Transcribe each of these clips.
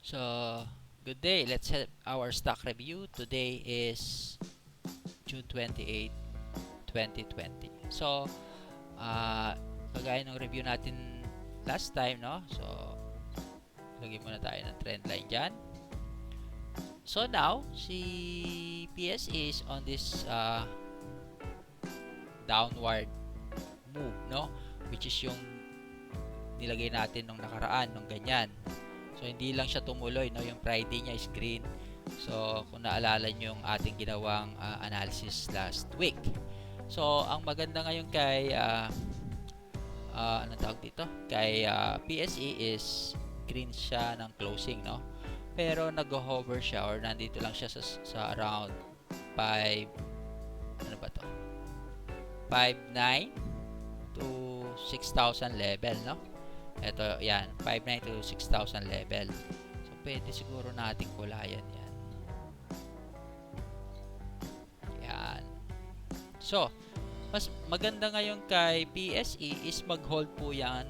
So, good day. Let's have our stock review. Today is June 28, 2020. So, uh, kagaya ng review natin last time, no? So, lagyan muna tayo ng trend line dyan. So, now, si PS is on this downward move, no? Which is yung nilagay natin nung nakaraan, nung ganyan. So, hindi lang siya tumuloy, no? Yung Friday niya is green. So, kung naalala nyo yung ating ginawang analysis last week. So, ang maganda ngayon kay anong tawag dito? Kay PSE is green siya ng closing, no? Pero nag-hover siya or nandito lang siya sa around 5 ano ba to? 5.9 to 6,000 level, no? Ito, yan, 5.9 to 6,000 level. So, pwede siguro nating kulayan yan. Yan. So, mas maganda ngayon kay PSE is mag-hold po yan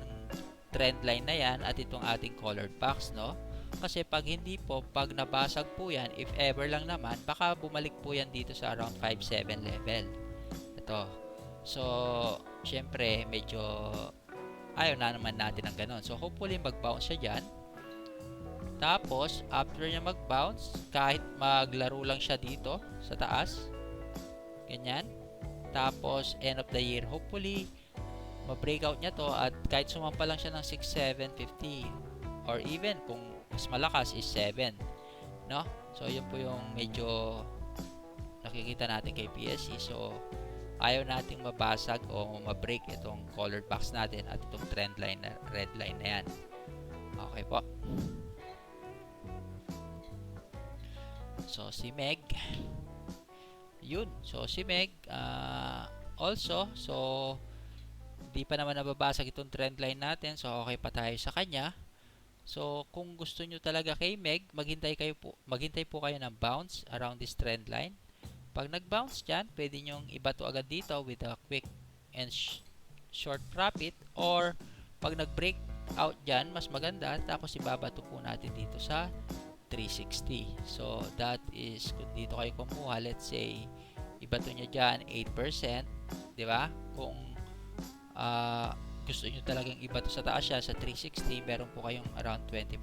trend line na yan at itong ating colored box, no? Kasi pag hindi po, pag nabasag po yan, if ever lang naman, baka bumalik po yan dito sa around 5.7 level. Ito. So, syempre, medyo ayaw na naman natin ng ganun. So, hopefully, mag-bounce siya dyan. Tapos, after niya mag-bounce, kahit maglaro lang siya dito sa taas, ganyan. Tapos, end of the year, hopefully, ma-breakout niya to at kahit sumampa lang siya ng 6,750 or even kung mas malakas is 7, no? So, yun po yung medyo nakikita natin kay PSE. So, ayaw nating mabasag o ma-break itong colored box natin at itong trend line na red line na yan. Okay po. So, si Meg. Yun. So, si Meg also, so di pa naman nababasag itong trend line natin. So, okay pa tayo sa kanya. So, kung gusto nyo talaga kay Meg, maghintay po kayo ng bounce around this trend line. Pag nag-bounce dyan, pwede nyong ibato agad dito with a quick and short profit, or pag nag-break out dyan, mas maganda, tapos ibabato po natin dito sa 360. So, that is, kung dito kayo kumuha, let's say, ibato nyo dyan 8%, di ba? Kung gusto nyo talagang ibato sa taas siya sa 360, meron po kayong around 20%.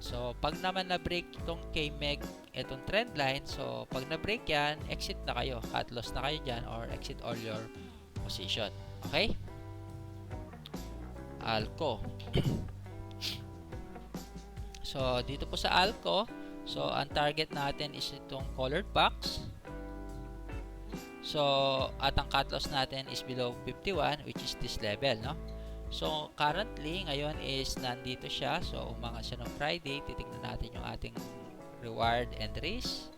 So, pag naman na-break itong K-Meg, itong trend line, so, pag na-break yan, exit na kayo. Cut loss na kayo dyan or exit all your position. Okay? Alco. So, dito po sa Alco, so, ang target natin is itong colored box. So, at ang cut loss natin is below 51, which is this level, no? So, currently, ngayon is nandito siya. So, umangat siya ng Friday. Titignan natin yung ating reward and risk.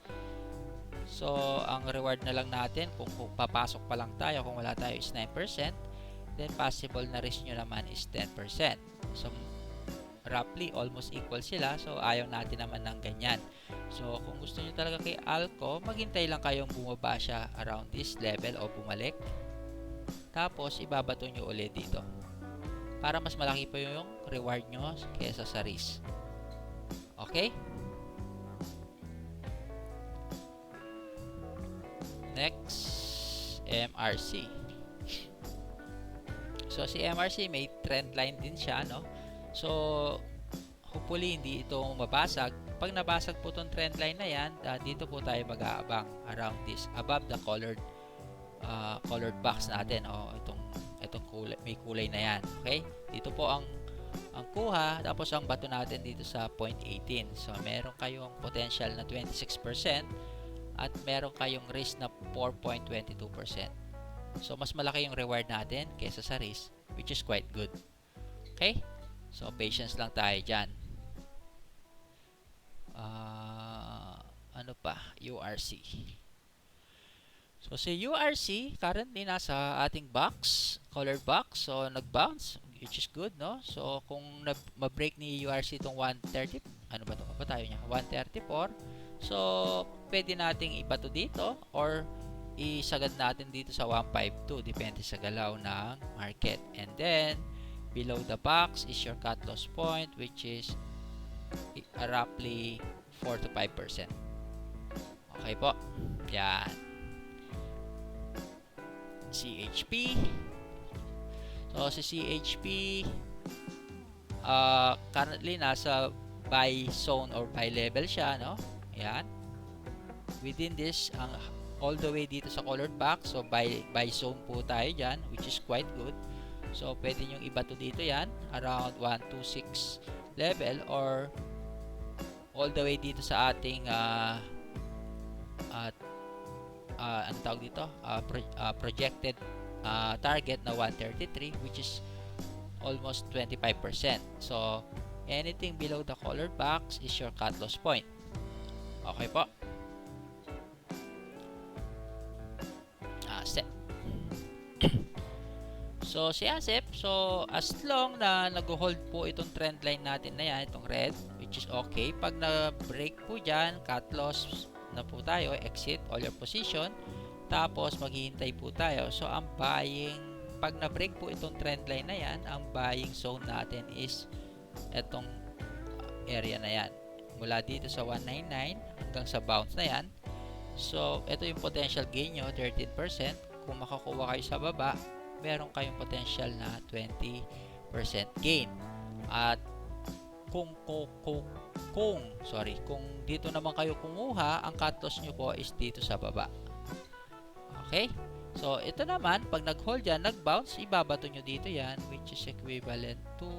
So, ang reward na lang natin, kung papasok pa lang tayo, kung wala tayo is 9%. Then, possible na risk nyo naman is 10%. So, roughly, almost equal sila. So, ayaw natin naman ng ganyan. So, kung gusto nyo talaga kay Alco, maghintay lang kayong bumaba siya around this level o bumalik. Tapos, ibabato nyo ulit dito, para mas malaki pa yung reward nyo kesa sa risk. Okay? Next, MRC. So, si MRC may trend line din siya, no? So, hopefully, hindi ito mabasag. Pag nabasag po itong trend line na yan, dito po tayo mag-aabang around this, above the colored box natin. Itong kulay, may kulay na yan. Okay? Dito po ang kuha, tapos ang bato natin dito sa 0.18. So, meron kayong potential na 26% at meron kayong risk na 4.22%. So, mas malaki yung reward natin kaysa sa risk, which is quite good. Okay? So, patience lang tayo dyan. Ano pa? URC. So, si URC, currently nasa ating box, color box. So, nag-bounce, which is good, no? So, kung ma-break ni URC itong 130, ano ba ito? Ba tayo niya? 134. So, pwede nating ibato dito or isagad natin dito sa 152. Depende sa galaw ng market. And then, below the box is your cut loss point, which is roughly 4 to 5%. Okay po. Yan. CHP. So, si CHP, currently nasa buy zone or buy level siya, no? Yan. Within this, all the way dito sa colored box, so buy zone po tayo dyan, which is quite good. So, pwede nyo iba to dito yan, around 126 level or all the way dito sa ating ano tawag dito? Projected target na 133, which is almost 25%. So, anything below the colored box is your cut loss point. Okay po. Set. So, si ASEP, so as long na nag-hold po itong trend line natin na yan, itong red, which is okay. Pag na-break po dyan, cut loss na po tayo, exit all your position, tapos maghihintay po tayo. So, ang buying, pag na-break po itong trend line na yan, ang buying zone natin is itong area na yan. Mula dito sa 199 hanggang sa bounce na yan. So, ito yung potential gain nyo, 13%. Kung makakuha kayo sa baba, meron kayong potential na 20% gain. At kung dito naman kayo kumuha, ang cut loss nyo po is dito sa baba. Okay? So, ito naman, pag nag-hold yan, nag-bounce, ibabato nyo dito yan, which is equivalent to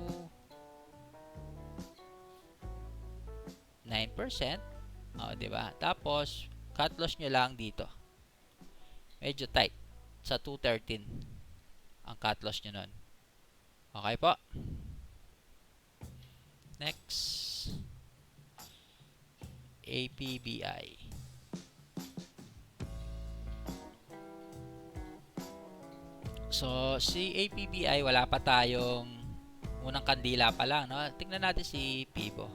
9%. Diba? Tapos, cut loss nyo lang dito. Medyo tight. Sa 213 ang cut loss nyo nun. Okay po. Next. APBI. So, si APBI, wala pa tayong unang kandila pa lang. No? Tingnan natin si Pibo.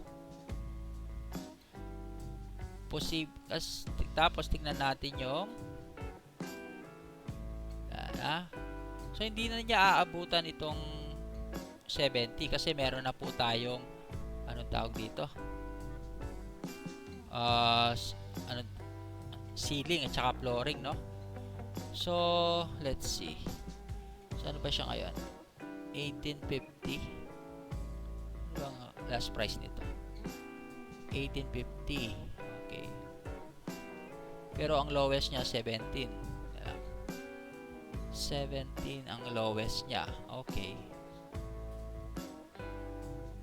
Tapos, tingnan natin yung so, hindi na niya aabutan itong 70 kasi meron na po tayong anong tawag dito? Ceiling at saka flooring, no? So, let's see. So, ano ba siya ngayon? 1850. Ano bang last price nito? 1850. Okay. Pero ang lowest niya 17. 17 ang lowest niya. Okay.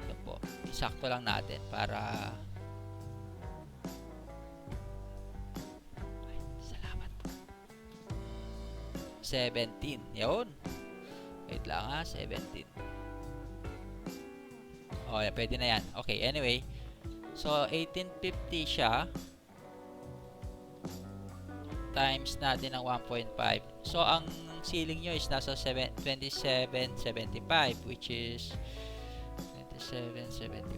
Ito po. Isakto lang natin para salamat po. 17. Yun. Wait lang 17. Oh, yan. Pwede na yan. Okay, anyway. So, 1850 siya. Times natin ng 1.5. So, ang ceiling nyo is nasa 27.75, which is 27.75.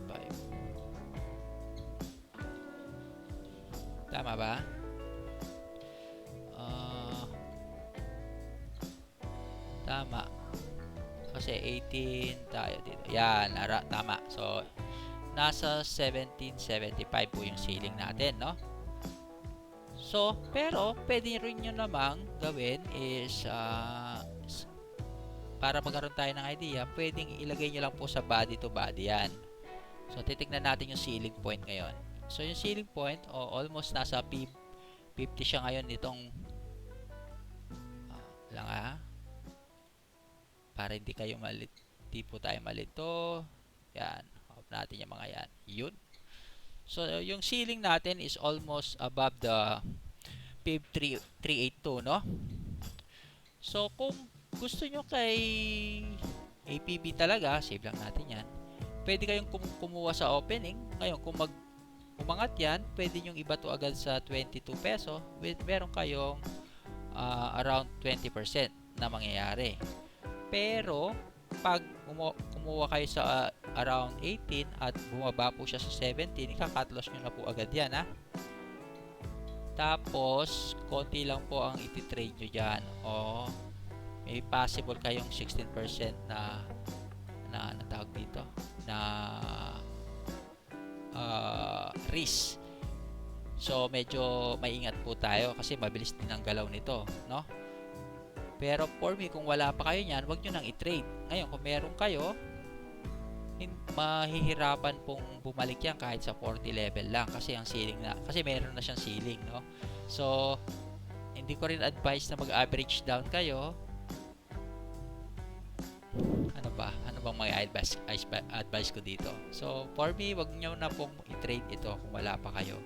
Tama ba? Tama. Kasi 18 tayo dito. Yan, tama. So, nasa 17.75 po yung ceiling natin, no? So, pero pwede rin nyo namang gawin is para magkaroon tayo ng idea, pwedeng ilagay nyo lang po sa body to body yan. So, titignan natin yung ceiling point ngayon. So, yung ceiling point, almost nasa 50 siya ngayon nitong para hindi kayo di po tayo malito. Yan. Off natin yung mga yan. Yun. So, yung ceiling natin is almost above the PIB 382, no? So, kung gusto nyo kay APB talaga, save lang natin yan. Pwede kayong kumuha sa opening. Ngayon, kung umangat yan, pwede nyo iba to agad sa 22 peso. Meron kayong around 20% na mangyayari. Pero, pag kumuha kayo sa around 18 at bumaba po siya sa 17, ika-cut loss nyo na po agad yan, ha? Tapos, konti lang po ang iti-trade nyo dyan. O, may possible kayong 16% na tawag dito, na risk. So medyo maingat po tayo kasi mabilis din ang galaw nito, no? Pero for me, kung wala pa kayo niyan, wag nyo nang i-trade. Ngayon, kung meron kayo, mahihirapan pong bumalik yan kahit sa 40 level lang kasi ang ceiling na, kasi meron na siyang ceiling, no? So hindi ko rin advise na mag-average down kayo. Ano bang may advice ko dito? So for me, wag nyo na pong i-trade ito kung wala pa kayo.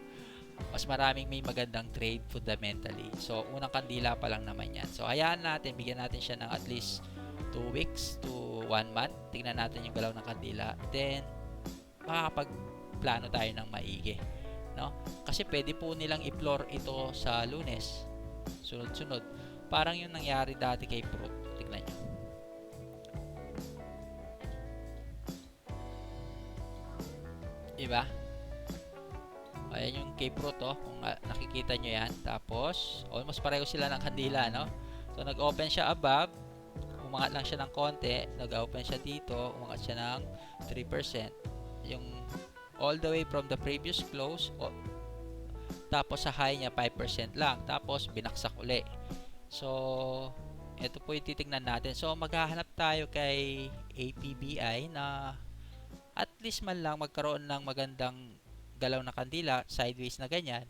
Mas maraming may magandang trade fundamentally. So unang kandila pa lang naman yan. So hayaan natin, bigyan natin siya ng at least 2 weeks to 1 month. Tingnan natin yung galaw ng kandila. Then makakapagplano tayo ng maigi, no? Kasi pwede po nilang i-floor ito sa Lunes. Sunod-sunod. Parang yung nangyari dati kay Fruit. Tingnan nyo. Diba? Ayan yung K-Fruit, oh. Kung nakikita nyo yan. Tapos, almost pareho sila ng kandila, no? So, nag-open siya above. Umangat lang siya ng konti. Nag-open siya dito. Umangat siya ng 3%. Yung all the way from the previous close. Tapos, sa high niya, 5% lang. Tapos, binaksak uli. So, ito po yung titignan natin. So, maghahanap tayo kay APBI na at least man lang magkaroon ng magandang galaw na kandila, sideways na ganyan,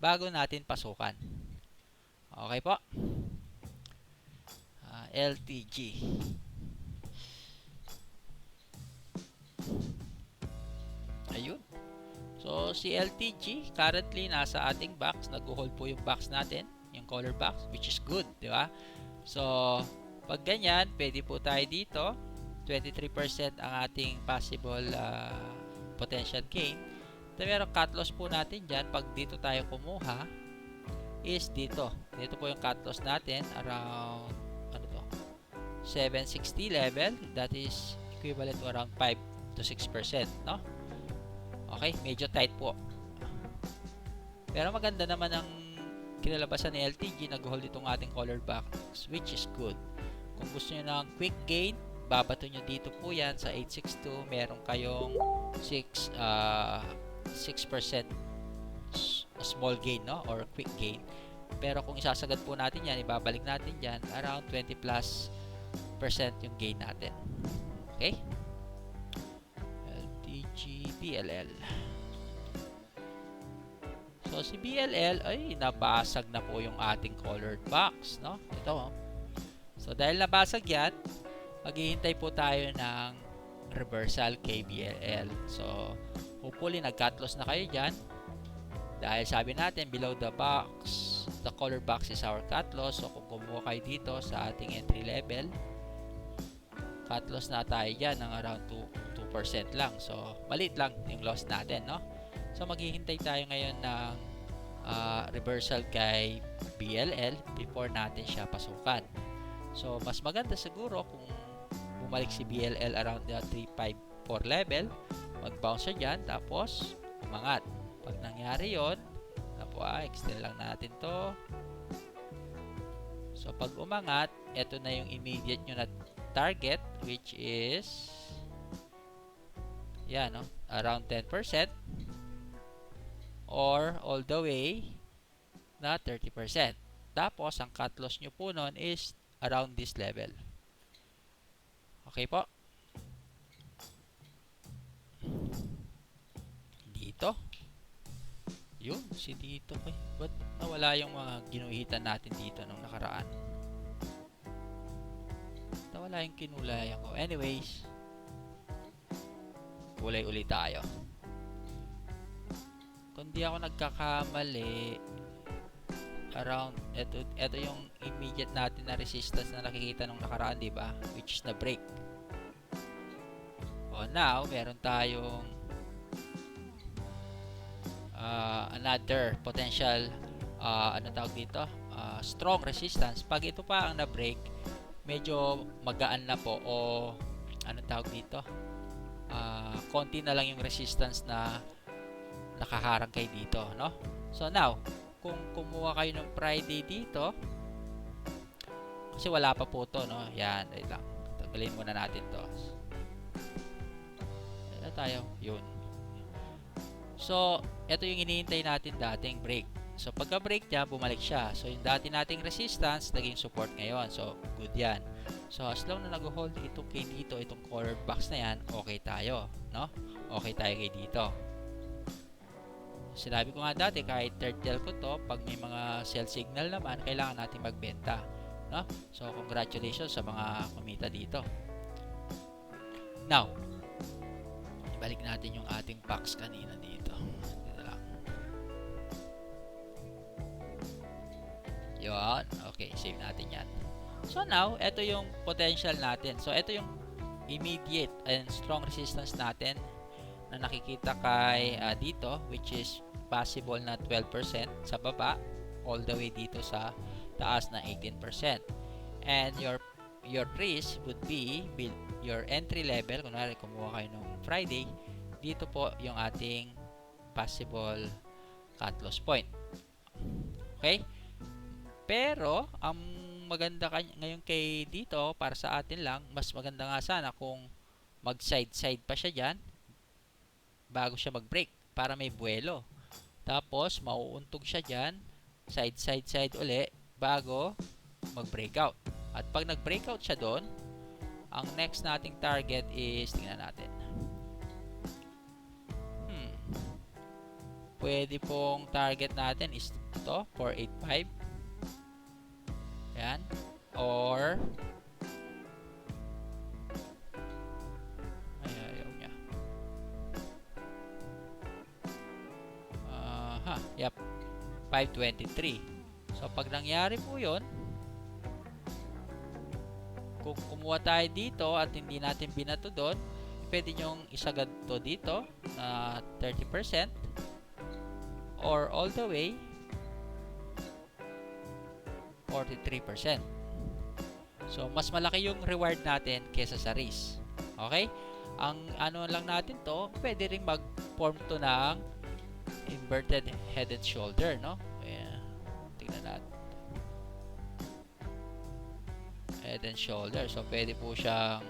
bago natin pasukan. Okay po? LTG. Ayun. So, si LTG, currently nasa ating box. Nag-hold po yung box natin, yung color box, which is good, di ba? So, pag ganyan, pwede po tayo dito. 23% ang ating possible potential gain. Pero cut loss po natin dyan, pag dito tayo kumuha, is dito. Dito po yung cut loss natin, around, 760 level. That is equivalent to around 5 to 6%, no? Okay, medyo tight po. Pero maganda naman ang kinalabasan ni LTG, nag-hold itong ating color box, which is good. Kung gusto nyo ng quick gain, babato nyo dito po yan sa 862. Meron kayong 6% small gain, no? Or quick gain. Pero kung isasagad po natin yan, ibabalik natin dyan, around 20+% yung gain natin. Okay? LTG BLL. So si BLL ay nabasag na po yung ating colored box, no? Ito, oh. So dahil nabasag yan, maghihintay po tayo ng reversal kay BLL. So hopefully nag-cut loss na kayo dyan. Dahil sabi natin, below the box, the color box is our cut loss. So kung kumuha kayo dito sa ating entry level, cut loss na tayo dyan ng around 2% lang. So maliit lang yung loss natin, no? So maghihintay tayo ngayon ng reversal kay BLL before natin siya pasukan. So mas maganda siguro kung bumalik si BLL around the 354 level, mag-bounce siya dyan, tapos umangat. Pag nangyari yon, extend lang natin to. So pag umangat, ito na yung immediate nyo na target, which is yan, no? Around 10% or all the way na 30%. Tapos ang cut loss nyo po nun is around this level. Okay po? Dito. Yun, si dito. Ba't nawala yung mga ginuhitan natin dito nung nakaraan? Nawala yung kinulayan ko. Anyways, kulay ulit tayo. Kung di ako nagkakamali, around, ito yung immediate natin na resistance na nakikita nung nakaraan, diba? Which is na break. O now, meron tayong another potential strong resistance. Pag ito pa ang na-break, medyo magaan na po, o konti na lang yung resistance na nakaharang kayo dito, no? So now, kung kumuha kayo ng Friday dito, kasi wala pa po to, no? Yan, wait lang, tagalin muna natin to. Ayan tayo, yun. So ito yung hinihintay natin dating break. So pagka break niya, bumalik siya. So yung dati nating resistance, naging support ngayon. So good yan. So as long na nag-hold itong kay dito, itong colored box na yan, okay tayo, no? Okay tayo kay dito. Sinabi ko nga dati, kahit third tail ko to, pag may mga sell signal naman, kailangan natin magbenta, no? So congratulations sa mga kumita dito. Now, ibalik natin yung ating box kanina dito. Dito lang. Yun. Okay, save natin yan. So now, ito yung potential natin. So ito yung immediate and strong resistance natin na nakikita kay dito, which is possible na 12% sa baba, all the way dito sa taas na 18%. And your risk would be your entry level. Kunwari kumuha kayo nung Friday, dito po yung ating possible cut loss point. Okay? Pero ang maganda ngayon kay dito, para sa atin lang, mas maganda nga sana kung mag side pa siya dyan bago siya mag break para may buwelo. Tapos mauuntog siya dyan, side uli bago mag breakout. At pag nag breakout siya doon, ang next nating target is, tingnan natin, pwede pong target natin is ito, 485. Yan. Or ayaw niya. Yep. 523. So pag nangyari po 'yon, kung kumuha tayo dito at hindi natin binato doon, pwede nyong isagad to dito na 30% or all the way 43%. So mas malaki yung reward natin kesa sa risk. Okay? Ang ano lang natin to, pwede ring mag-form to ng inverted head and shoulder, no? Ayan. Tingnan natin. Head and shoulder. So pwede po siyang,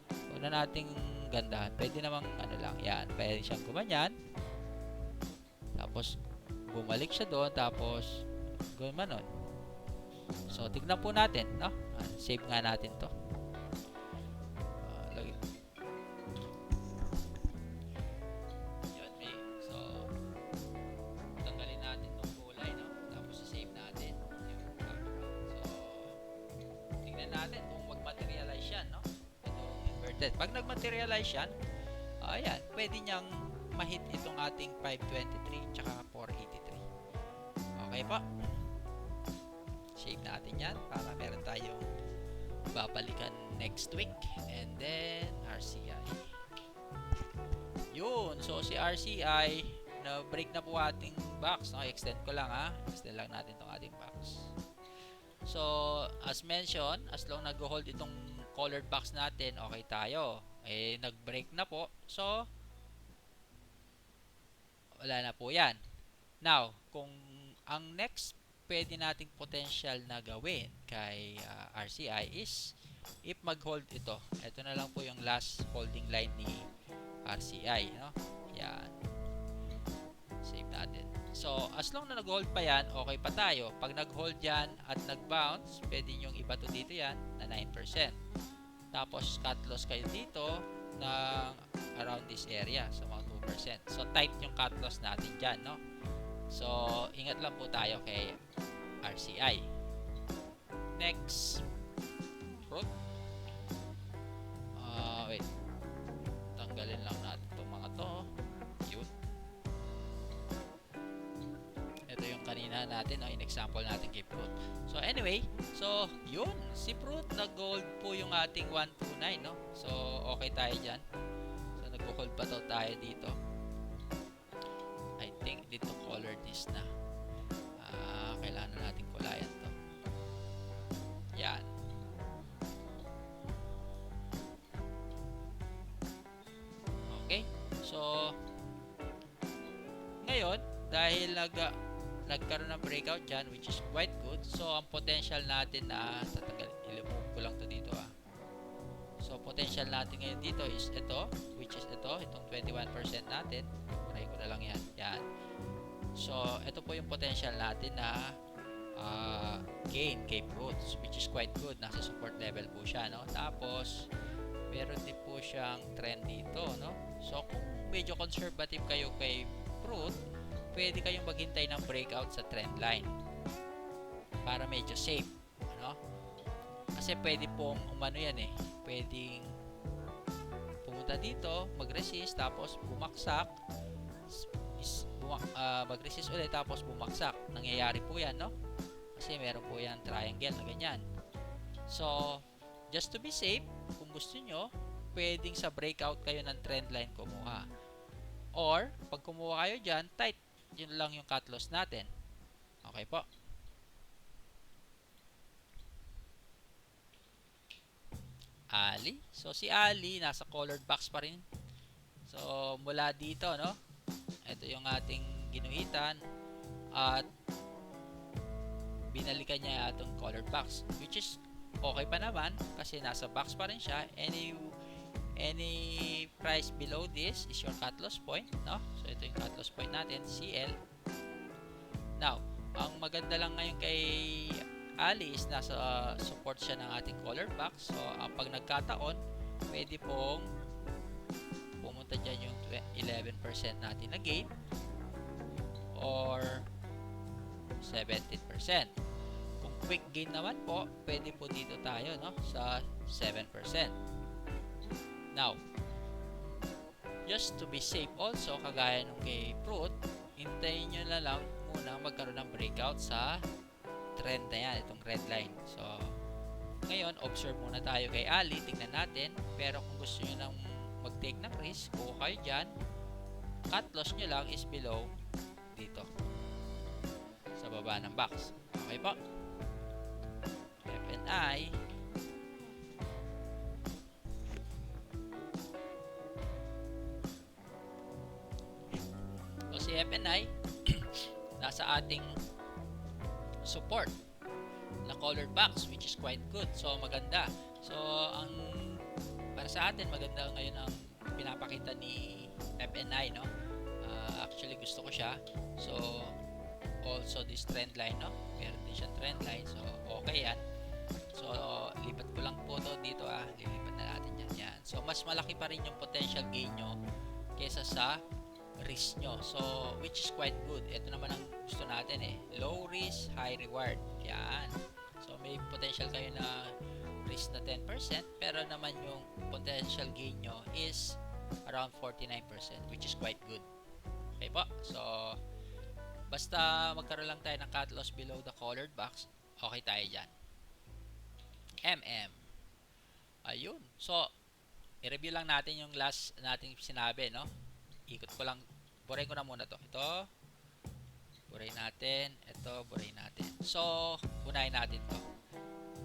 huwag na nating gandahan. Pwede namang ano lang, yan. Pwede siyang gumanyan. Tapos bumalik siya doon, tapos gumanon. So tignan po natin, no? Save nga natin to. So tanggalin natin tong kulay, no? Tapos save natin yung background. So tignan natin kung mag-materialize yan, no? Itong inverted. Pag nag-materialize yan, ayan, pwede niyang ma-hit itong ating 523 tsaka 483. Okay po? Save natin yan para meron tayong babalikan next week. And then RCI, yun. So si RCI, na break na po ating box, no? Extend ko lang, ha, extend lang natin itong ating box. So as mentioned, as long nag-hold itong colored box natin, okay tayo. Nag-break na po, so wala na po yan. Now, kung ang next pwede nating potential na gawin kay RCI is if mag-hold ito. Ito na lang po yung last holding line ni RCI, no? Yan. Save natin. So, as long na nag-hold pa yan, okay pa tayo. Pag nag-hold yan at nag-bounce, pwede nyong ibato dito yan na 9%. Tapos, cut loss kayo dito na around this area, so mga 2%. So, tight yung cut loss natin dyan, no? So, ingat lang po tayo kay RCI. Next, fruit. Wait. Tanggalin lang natin itong mga to. Yun. Ito yung kanina natin, no? In-example natin kay fruit. So, anyway. So, yun. Si fruit, nag-gold po yung ating 129, no? So, okay tayo dyan. So, nag-hold pa to tayo dito. I think dito color this na. Kailangan natin kulayan to. Yan. Okay. So ngayon, dahil nagkaroon ng breakout dyan, which is quite good. So ang potential natin na i-remove ko lang to dito, So potential natin ngayon dito is ito, which is ito, itong 21% natin. Burahin ko na lang yan. Yan. So, ito po yung potential natin na gain kay fruits, which is quite good. Nasa support level po siya, no? Tapos, meron din po siyang trend dito, no? So, kung medyo conservative kayo kay fruit, pwede kayong maghintay ng breakout sa trend line para medyo safe, ano? Kasi pwede pong umano yan eh. Pwedeng pumunta dito, mag-resist, tapos bumaksak, mag-resist ulit, tapos bumaksak. Nangyayari po yan, no? Kasi meron po yan triangle na ganyan. So, just to be safe, kung gusto nyo, pwedeng sa breakout kayo ng trend line kumuha. Or, pag kumuha kayo dyan, tight. Yun lang yung cut loss natin. Okay po. Ali. So, si Ali, nasa colored box pa rin. So, mula dito, no? Ito yung ating ginuhitan. At, binalikan niya itong colored box. Which is, okay pa naman. Kasi nasa box pa rin siya. Any price below this is your cut loss point, no? So, ito yung cut loss point natin, CL. Now, ang maganda lang ngayon kay Ali is nasa support siya ng ating colored box. So, pag nagkataon, pwede pong pumunta dyan yung 11% natin na gain or 17%. Kung quick gain naman po, pwede po dito tayo, no, sa 7%. Now, just to be safe also, kagaya nung kay fruit, hintayin nyo na lang muna magkaroon ng breakout sa trend na yan, itong red line. So, ngayon, observe muna tayo kay Ali, tingnan natin. Pero kung gusto nyo nang mag-take ng risk, kuha kayo dyan, cut loss nyo lang is below dito sa baba ng box. Okay po? FNI. So, si FNI nasa ating support na colored box, which is quite good. So, maganda. So, ang para sa atin, maganda ngayon ang pinapakita ni FNI, no? Actually, gusto ko siya. So, also this trend line, no? Meron din siyang trend line. So, okay yan. So, lipat ko lang po to dito, lilipat na natin yan. Yan. So, mas malaki pa rin yung potential gain nyo kesa sa risk nyo. So, which is quite good. Ito naman ang gusto natin eh. Low risk, high reward. Yan. So, may potential kayo na risk na 10%, pero naman yung potential gain nyo is around 49%, which is quite good. Okay po. So, basta magkaroon lang tayo ng cut loss below the colored box, okay tayo dyan. MM. Ayun. So, i-review lang natin yung last nating sinabi, no? Ikot ko lang. Burahin ko na muna to. Ito. Burahin natin. Ito. Burahin natin. So, unahin natin to.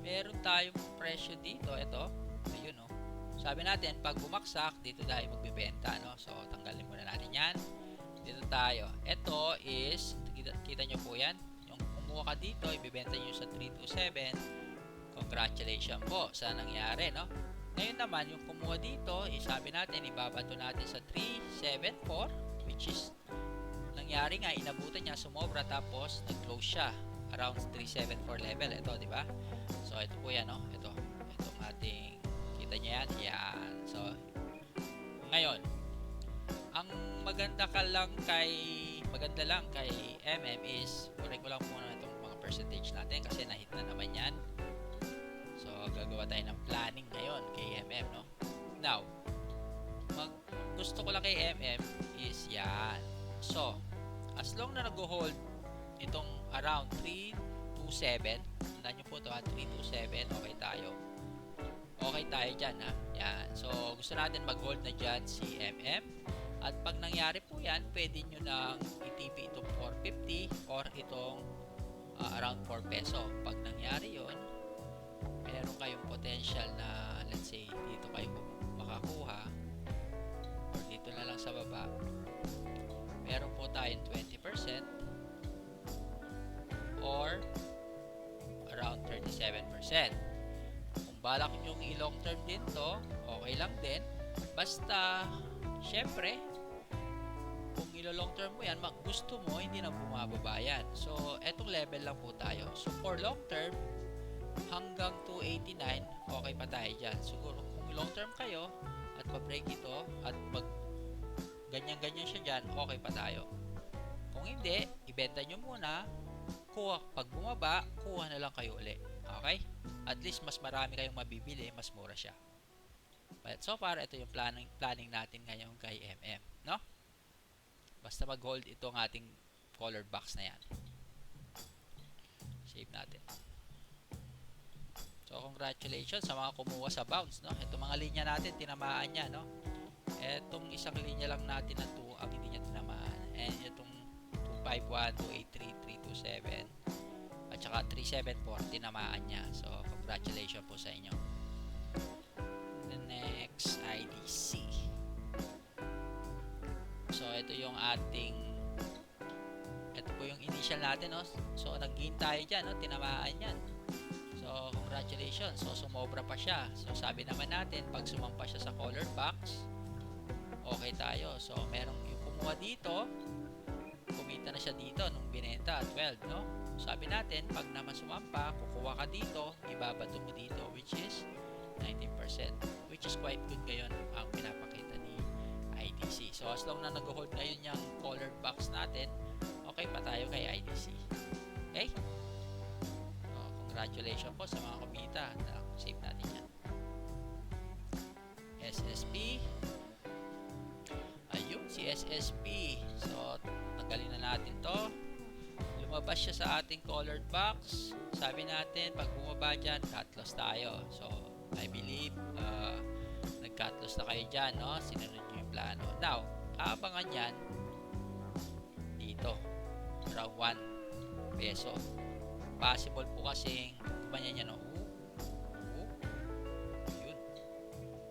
Meron tayong presyo dito. Ito. Ayun, no? Sabi natin, pag bumaksak, dito tayo magbibenta, no? So, tanggalin muna natin yan. Dito tayo. Ito is, kita nyo po yan. Yung kumuha ka dito, ibibenta nyo sa 327. Congratulations po sa nangyari, no? Ngayon naman, yung kumuha dito, sabi natin, ibabato natin sa 374, which is, nangyari nga, inabutan niya, sumobra, tapos, nag-close siya, around 374 level, ito, di ba? So, ito po yan, no? Itong ating, kita niya yan, yan. So, ngayon, ang maganda lang kay MM is, puri ko lang muna itong mga percentage natin, kasi na-hit na naman yan. So, gagawa tayo ng planning ngayon kay MM, no? Now, gusto ko lang kay MM is yan. So, as long na nag-hold itong around 327, tandaan nyo po ito, 327, okay tayo. Okay tayo dyan, ha? Yan. So, gusto natin mag-hold na dyan si MM. At pag nangyari po yan, pwede nyo nang i-TP itong 450 or itong around 4 peso. Pag nangyari yon, meron kayong potential na, let's say, dito kayo makakuha or dito na lang sa baba, meron po tayong 20% or around 37%. Kung balak nyo i-long term din to, okay lang din. Basta, syempre, kung ilo-long term mo yan, gusto mo, hindi na bumababa yan. So, etong level lang po tayo. So, for long term, hanggang 289, okay pa tayo dyan. Siguro, kung long term kayo, at pa-break ito, at mag ganyan-ganyan siya dyan, okay pa tayo. Kung hindi, ibenta nyo muna, pag bumaba, kuha na lang kayo uli. Okay? At least, mas marami kayong mabibili, mas mura siya. But so far, ito yung planning natin ngayon kay MM. No? Basta mag-hold itong ating colored box na yan. Save natin. So, congratulations sa mga kumuha sa bounce, no? Itong mga linya natin, tinamaan niya, no? Itong isang linya lang natin na 2 ang hindi niya tinamaan. And itong 251, 283, 327, at saka 374, tinamaan niya. So, congratulations po sa inyo. The next, IDC. So, ito yung ating, ito po yung initial natin, no? So, nag-gain tayo dyan, no? Tinamaan yan. So, congratulations. So, sumobra pa siya. So, sabi naman natin, pag sumampa siya sa colored box, okay tayo. So, merong yung kumuha dito, kumita na siya dito nung binenta, 12, no? Sabi natin, pag naman sumampa, kukuha ka dito, ibabato mo dito, which is 19%, which is quite good ngayon ang pinapakita ni IDC. So, as long na nag-hold ngayon yung colored box natin, okay pa tayo kay IDC. Okay? So, congratulations po sa mga kumita. Save natin yan. SSP. Ayun, si SSP. So, tanggalin na natin to. Lumabas siya sa ating colored box. Sabi natin, pag bumaba dyan, cut loss tayo. So, I believe, nag-cut loss na kayo dyan, no? Sinunod nyo yung plano. Now, aabangan yan dito. Around 1 peso. Possible po kasing kumanya niya, no? Yun.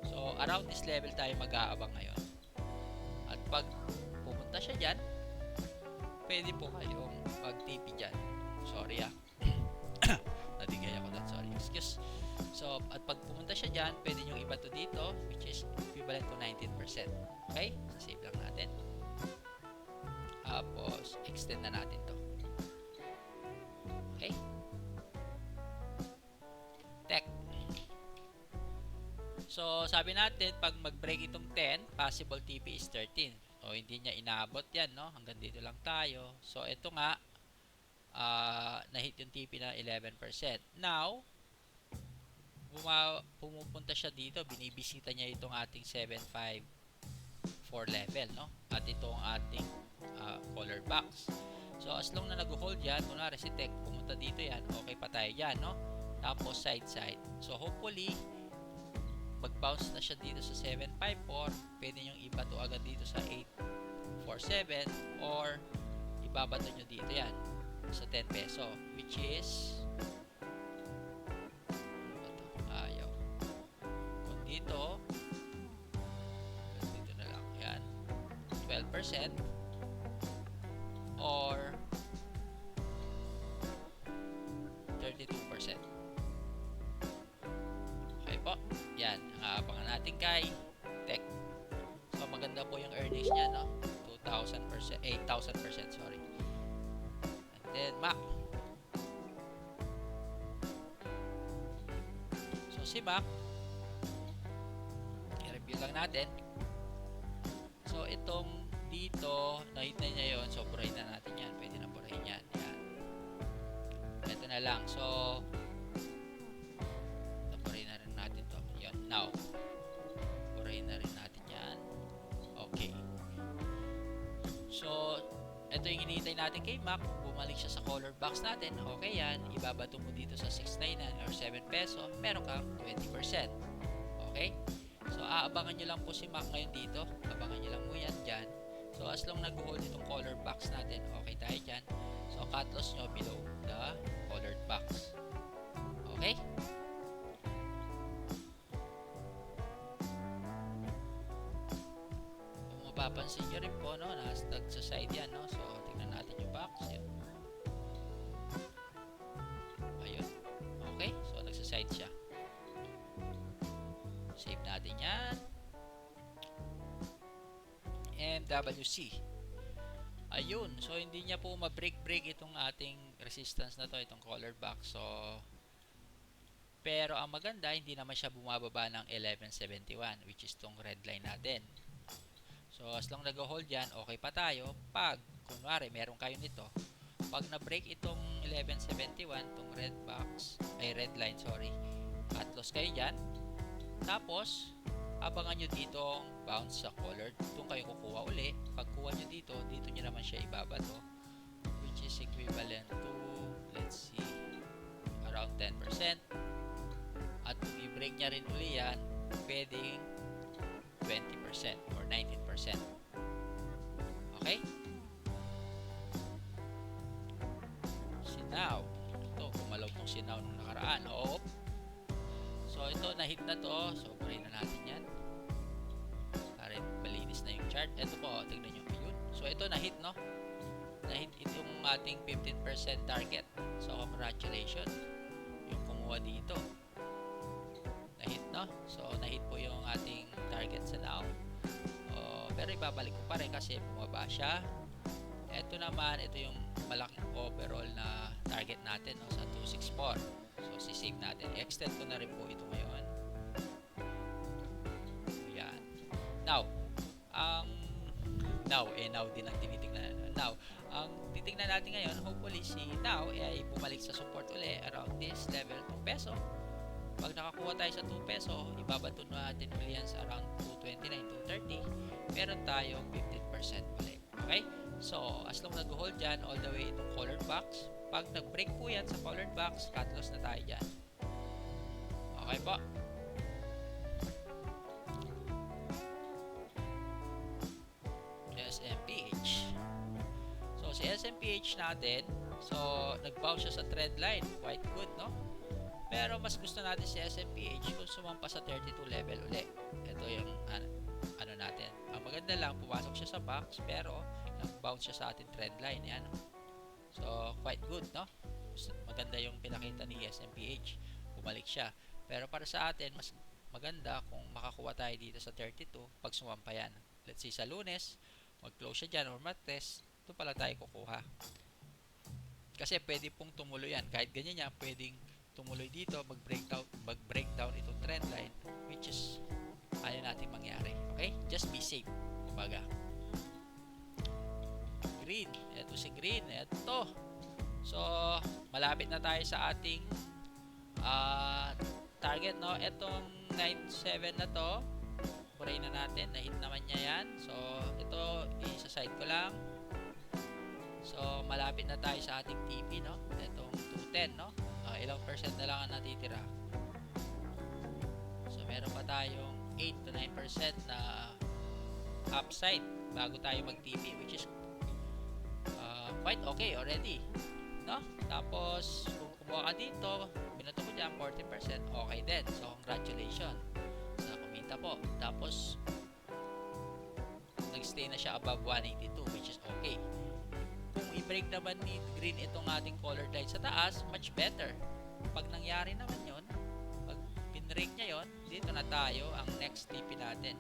So, around this level tayo mag-aabang ngayon. At pag pumunta siya dyan, pwede po kayong mag-TP dyan. Sorry natigay ako doon, sorry. Excuse. So, at pag pumunta siya dyan, pwede nyo iba to dito, which is equivalent to 19%. Okay? Save lang natin. Tapos, extend na natin to. Okay? Tech. So, sabi natin, pag mag-break itong 10, possible TP is 13. So, hindi niya inaabot yan, no? Hanggang dito lang tayo. So, ito nga, na-hit yung TP na 11%. Now, pumupunta siya dito, binibisita niya itong ating 754 level, no? At itong ating color box. So, as long na nag-hold yan, kunwari si Tech, pumunta dito yan, okay pa tayo dyan, no? Tapos, side-side. So, hopefully, mag-bounce na siya dito sa 754, pwede nyo iba to agad dito sa 847, or ibabato nyo dito yan sa 10 peso, which is ayaw. Kung dito na lang yan, 12% or 32%. Okay po, yan ang aabangan natin kay Tech. So maganda po yung earnings niya, no? 8,000%, sorry. And then Mac. So si Mac, i-review lang natin. So itong dito, na-hit na niya yun, so burahin na natin yan. Pwede na burahin yan. Yan. Ito na lang. So burahin na rin natin to. Yan. Now, burahin na rin natin yan. Okay. So, ito yung hinihintay natin kay Mac. Bumalik siya sa color box natin. Okay yan. Ibabato mo dito sa 699 or 7 peso. Meron kang 20%. Okay? So, aabangan nyo lang po si Mac ngayon dito. Abangan nyo lang mo yan dyan. So, as long nag-hold itong color box natin, okay tayo dyan. So, cut loss nyo below the colored box. Okay? Kung mapapansin nyo rin po, no, nag-side yan, no? So, tingnan natin yung box. Yan. Ayun. Okay? So, nag-side siya. Save natin yan. MWC. Ayun, so hindi niya po ma-break itong ating resistance na to, itong colored box. So, pero ang maganda, hindi naman siya bumababa ng 1171, which is tong red line natin. So, as long nag-hold yan, okay pa tayo. Pag, kunwari, meron kayo nito, pag na-break itong 1171, itong red box, ay red line, sorry, cut loss kayo dyan. Tapos, abangan nyo dito bounce sa colored. Doon kayo kukuha uli. Pagkuha nyo dito, dito nyo naman siya ibabato, which is equivalent to, let's see, around 10%. At kung i-break nya rin uli yan, pwedeng 20% or 19%. Okay? Sinaw. Ito, kumalaw tong sinaw nung nakaraan. Oo. So, ito, na-hit na to. So, pray na natin yan. Para malinis na yung chart. Ito po, tignan nyo. Yun. So, ito, na-hit, no? Na-hit itong ating 15% target. So, congratulations. Yung kumuha dito. Na-hit, no? So, na-hit po yung ating target sa now. Pero ibabalik ko pa rin kasi bumaba siya. Ito naman, ito yung malaking overall na target natin, no, sa 264. So, sisave natin. I-extend ko na rin po ito ngayon. Ayan. Now, now din ang tinitingnan. Now, ang titingnan natin ngayon, hopefully si now ay bumalik sa support uli around this level, 2 peso. Pag nakakuha tayo sa 2 peso, ibabato natin uli yan sa around 229, 230. Meron tayong 15% ulit. Okay? So, as long nag-hold dyan all the way itong colored box, pag nag-break po yan sa colored box, cut loss na tayo dyan. Okay po? SMPH. So, si SMPH natin, so, nag-bounce siya sa trend line. Quite good, no? Pero mas gusto natin si SMPH kung sumampa sa 32 level uli. Ito yung ano natin. Ang maganda lang, pumasok siya sa box, pero nag-bounce siya sa ating trend line. Yan. So, quite good, no? Maganda yung pinakita ni SMPH. Bumalik siya. Pero para sa atin, mas maganda kung makakuha tayo dito sa 32 pag sumampa yan. Let's say sa Lunes, mag-close siya dyan or mag-test, ito pala tayo kukuha. Kasi pwede pong tumuloy yan. Kahit ganyan yan, pwedeng tumuloy dito, mag-breakdown itong trend line, which is ayaw natin mangyari. Okay? Just be safe. Kumbaga. Green. Ito si green. Ito. So, malapit na tayo sa ating target, no? Itong 97 na to, pray na natin, na-hit naman niya yan. So, ito, isa-side ko lang. So, malapit na tayo sa ating TP, no? Itong 210, no? Ilang percent na lang ang natitira. So, meron pa tayong 8 to 9% na upside bago tayo mag-TP, which is quite okay already, no? Tapos, kung kumuha ka dito, binato ko dyan 40%, okay din. So, congratulations sa kumita po. Tapos, nag-stay na siya above 182, which is okay. Kung i-break naman ni green itong ating colored line sa taas, much better. Pag nangyari naman yon, pag pinrake niya yon, dito na tayo. Ang next TP natin,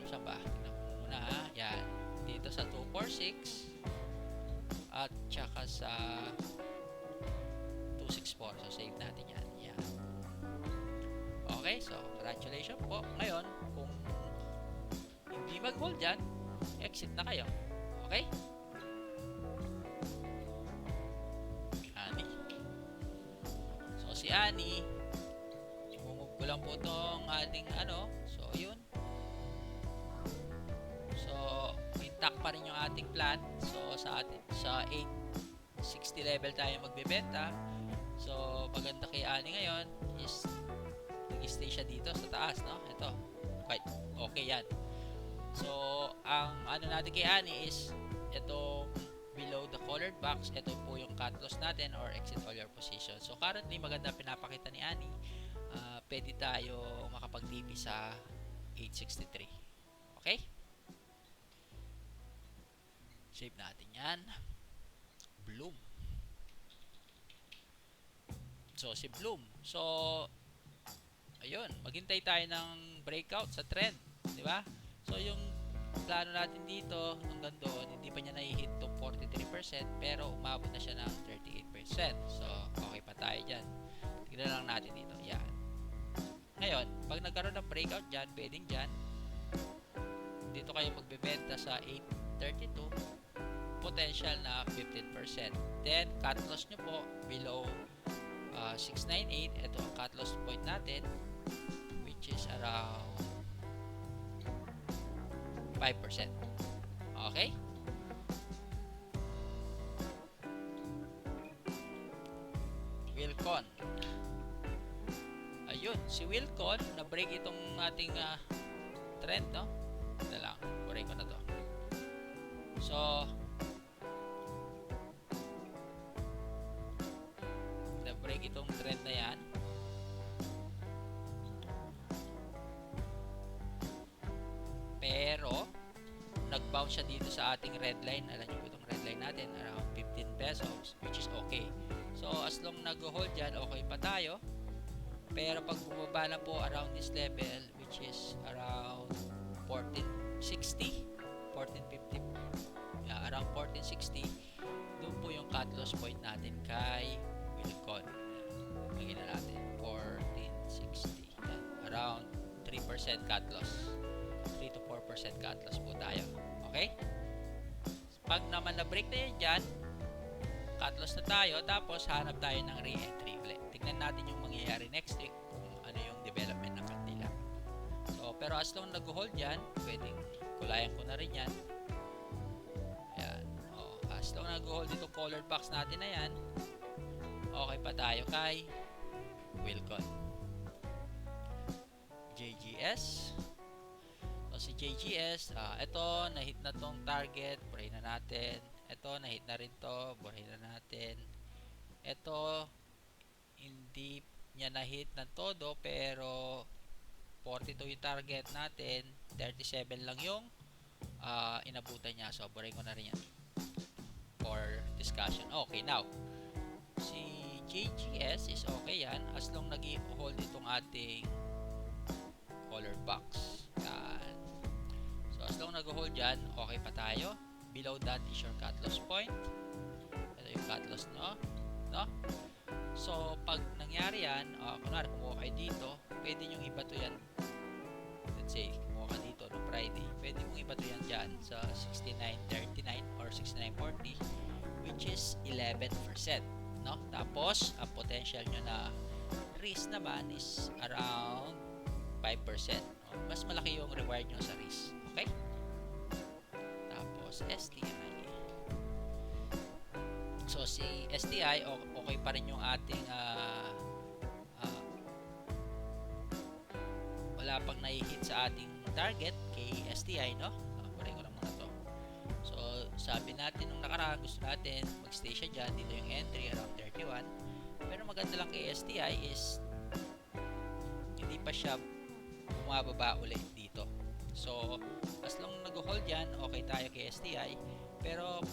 saan ba? Tignan ko muna, ha? Yan. Dito sa 246 at tsaka sa 264. So, save natin yan. Yan. Okay, so, congratulations po. Ngayon, kung hindi mag-hold dyan, exit na kayo. Okay? Ani. So, si Ani, imumove ko lang po itong ating ano. So, yun. So, intact pa rin yung ating plan. So, sa 860 level tayo magbebenta. So, maganda kay Ani ngayon is nag-stay siya dito sa taas, no? Ito. Quite okay yan. So, ang ano natin kay Ani is itong below the colored box. Ito po yung cut loss natin or exit all your position. So, currently, maganda pinapakita ni Ani. Pwede tayo makapag-TP sa 863. Okay? Save natin yan. Bloom. So, si Bloom. So, ayun. Maghintay tayo ng breakout sa trend. Di ba? So, yung plano natin dito hanggang doon, hindi pa niya na-hit tong 43% pero umabot na siya ng 38%. So, okay pa tayo dyan. Tignan lang natin dito. Yan. Ngayon, pag nagkaroon ng breakout dyan, pwedeng dyan, dito kayo magbebenta sa 832, potential na 15%. Then, cut loss nyo po below 698. Ito ang cut loss point natin, which is around 5%. Okay? Wilcon. Ayun, si Wilcon, na-break itong ating trend, no? Ito lang, break ko na to. So, na-break itong trend na yan. Pero, nag-bounce siya dito sa ating red line. Alam nyo po itong red line natin, around 15 pesos, which is okay. So, as long nag-hold dyan, okay pa tayo. Pero pag bumaba na po around this level, which is around 1460, 1450, around 1460, doon po yung cut loss point natin kay Wilcon. Lagyan na natin 1460, around 3% cut loss, 3 to 4% cut loss po tayo. Okay? Pag naman na break na yan dyan, cut loss na tayo, tapos hanap tayo ng re-entry ulit. Tignan natin yung mangyayari next week kung ano yung development ng kandila. So, pero as long nag-hold yan, pwedeng kulayan ko na rin yan. Ayan. O, as long nag-hold itong colored box natin na yan, okay pa tayo kay Wilcon. JGS. So, si JGS, ito, na-hit na tong target, pray na natin. Ito, na-hit na rin to, buray na natin. Ito, hindi niya na-hit ng todo, pero 42 yung target natin, 37 lang yung inabutan niya. So, buray ko na rin yan for discussion. Okay, now, si JGS is okay yan, as long nag-hold itong ating colored box. Yan. So, as long nag-hold yan, okay pa tayo. Below that is your cut loss point. Ito yung cut loss, no? So, pag nangyari yan, kunwari kumuha kayo dito, pwede nyo ibato yan. Let's say, kumuha ka dito no Friday, pwede mong ibato yan dyan sa 69.39 or 69.40, which is 11%, no? Tapos, ang potential nyo na risk naman is around 5%. Mas malaki yung reward nyo sa risk. Okay? Tapos, STI. So, si STI, okay pa rin yung ating wala pang nai-hit sa ating target kay STI, no? Kunin ko lang muna to. So, sabi natin nung nakaraan, gusto natin mag-stay siya dyan. Dito yung entry, around 31. Pero maganda lang kay STI is hindi pa siya bumababa ulit dito. So, as long nag-hold yan, okay tayo kay STI. Pero,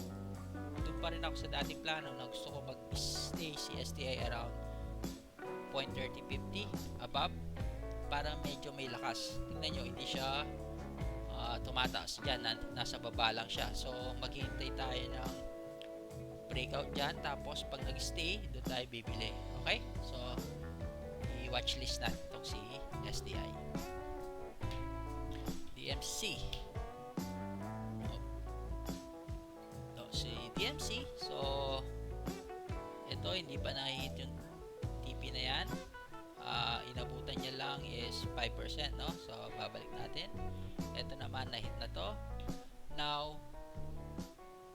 doon pa rin ako sa dating plano na gusto ko mag-stay si STI around 0.3050 above para medyo may lakas. Tingnan nyo, hindi siya tumataas dyan, nasa baba lang siya. So, maghihintay tayo ng breakout dyan, tapos pag nag-stay, doon tayo bibili. Okay? So, i-watchlist natin itong si STI. DMC. Si DMC, so ito hindi pa na-hit yung TP na yan. Inabutan niya lang is 5%, no? So babalik natin. Ito naman na-hit na to. Now,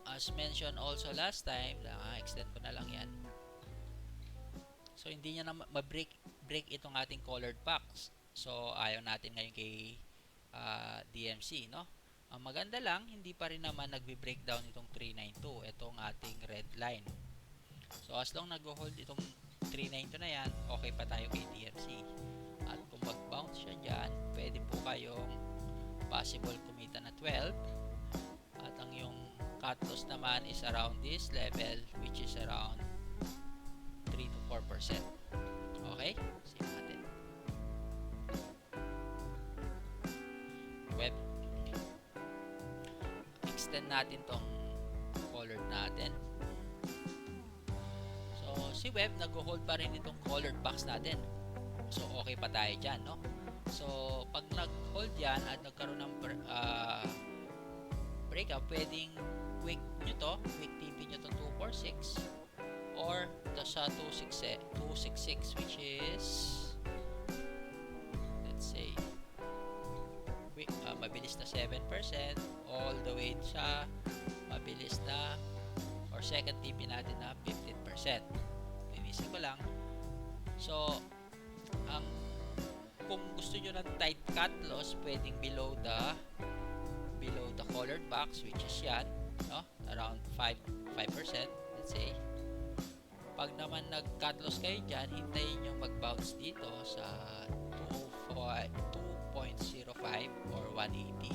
as mentioned also last time, extend ko na lang yan. So hindi niya na ma-break itong ating colored box. So ayaw natin ngayon kay DMC, no? Ang maganda lang, hindi pa rin naman nagbe-breakdown itong 392, itong ating red line. So, as long nag-hold itong 392 na yan, okay pa tayo kay DMC. At kung mag-bounce siya dyan, pwede po kayong possible kumita na 12. At ang yung cut loss naman is around this level, which is around 3 to 4%. Okay? Save natin. Web extend natin tong colored natin. So si web nag-hold pa rin itong colored box natin. So okay pa tayo dyan, no? So pag nag-hold yan at nagkaroon ng breakout, pwedeng quick nyo to, quick TP nyo to 246 or to sa 266, which is, let's say, mabilis na 7% all the way sa mabilis na or second TP natin na 15%. Linisin ko lang. So kung gusto nyo ng tight cut loss, pwedeng below the colored box, which is yan, no? Around 5%, let's say. Pag naman nag-cut loss kayo dyan, hintayin nyo mag-bounce dito sa 2.05 or 180.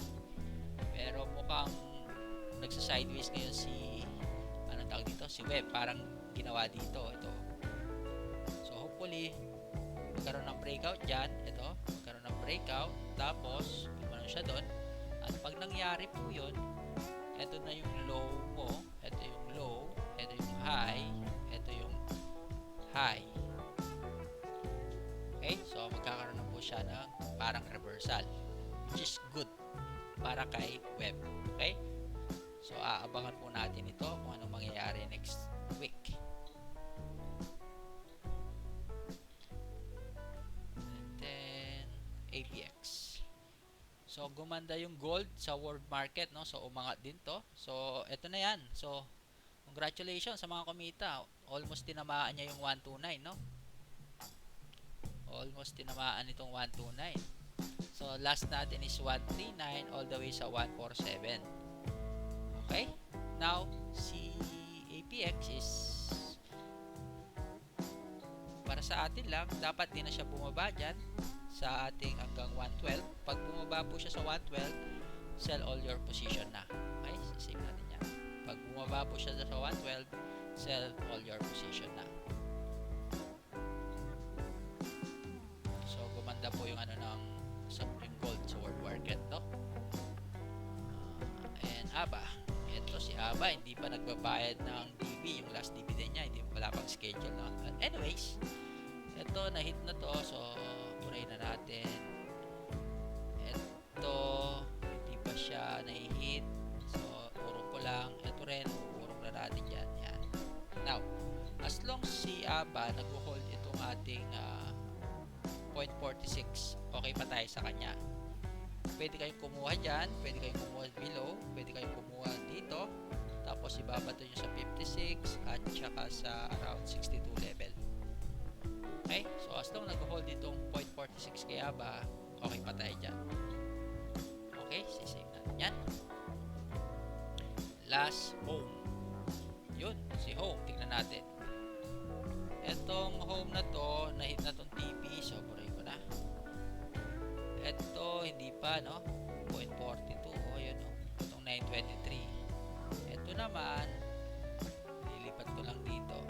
Pero mukhang nagsa-sideways ngayon si si web, parang ginawa dito ito. So hopefully magkaroon ng breakout dyan, ito, magkaroon ng breakout, tapos ano siya doon, at pag nangyari po yun, ito na yung low mo, ito yung low, ito yung high, ito yung high. Okay, so magkakaroon na po siya ng parang reversal, which is good para kay web. Okay, so aabangan po natin ito kung anong mangyayari next week. APX. So gumanda yung gold sa world market, no? So umangat din to. So eto na yan. So congratulations sa mga kumita. Almost tinamaan niya yung 129, no? Almost tinamaan itong 129. So last natin is 139 all the way sa 147. Okay? Now si APX is para sa atin lang, dapat din na siya bumaba dyan sa ating hanggang 112. Pag bumaba po siya sa 112, sell all your position na. Okay? Sisave natin yan. Pag bumaba po siya sa 112, sell all your position na. So, gumanda po yung yung gold sa world market, no? And ABA. Ito si ABA, hindi pa nagbabayad ng DB. Yung last dividend niya, hindi wala pang schedule, no? Anyways, ito, na-hit na to. So, punayin na natin. Ito, hindi pa siya na-hit. So, urong ko lang. Ito rin, urong na natin yan. Yan. Now, as long si ABA nag-hold itong ating 0.46, okay pa tayo sa kanya. Pwede kayong kumuha dyan, pwede kayong kumuha below, pwede kayong kumuha dito, tapos ibabato nyo sa 56 at saka sa around 62 level. Okay? So, as long nag-hold itong 0.46 kaya ba, okay pa tayo dyan. Okay? Sisave natin yan. Last, home. Yun, si home. Tingnan natin. Etong home na to, na-hit na tong TP. So, buray ko na. Ito, hindi pa, no? 0.42. O, yun, no? Itong 923. Ito naman, lilipat ko lang dito.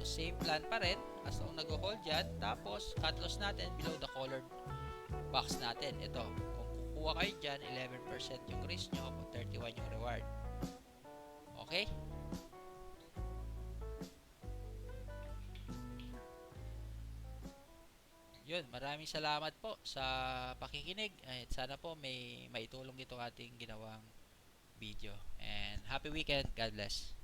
Same plan pa rin as long nag-hold yan. Tapos cut loss natin below the colored box natin. Ito, kung kukuha kayo dyan, 11% yung risk nyo, 31 yung reward. Okay? Yun, maraming salamat po sa pakikinig. At sana po may maitulong itong ating ginawang video. And happy weekend. God bless.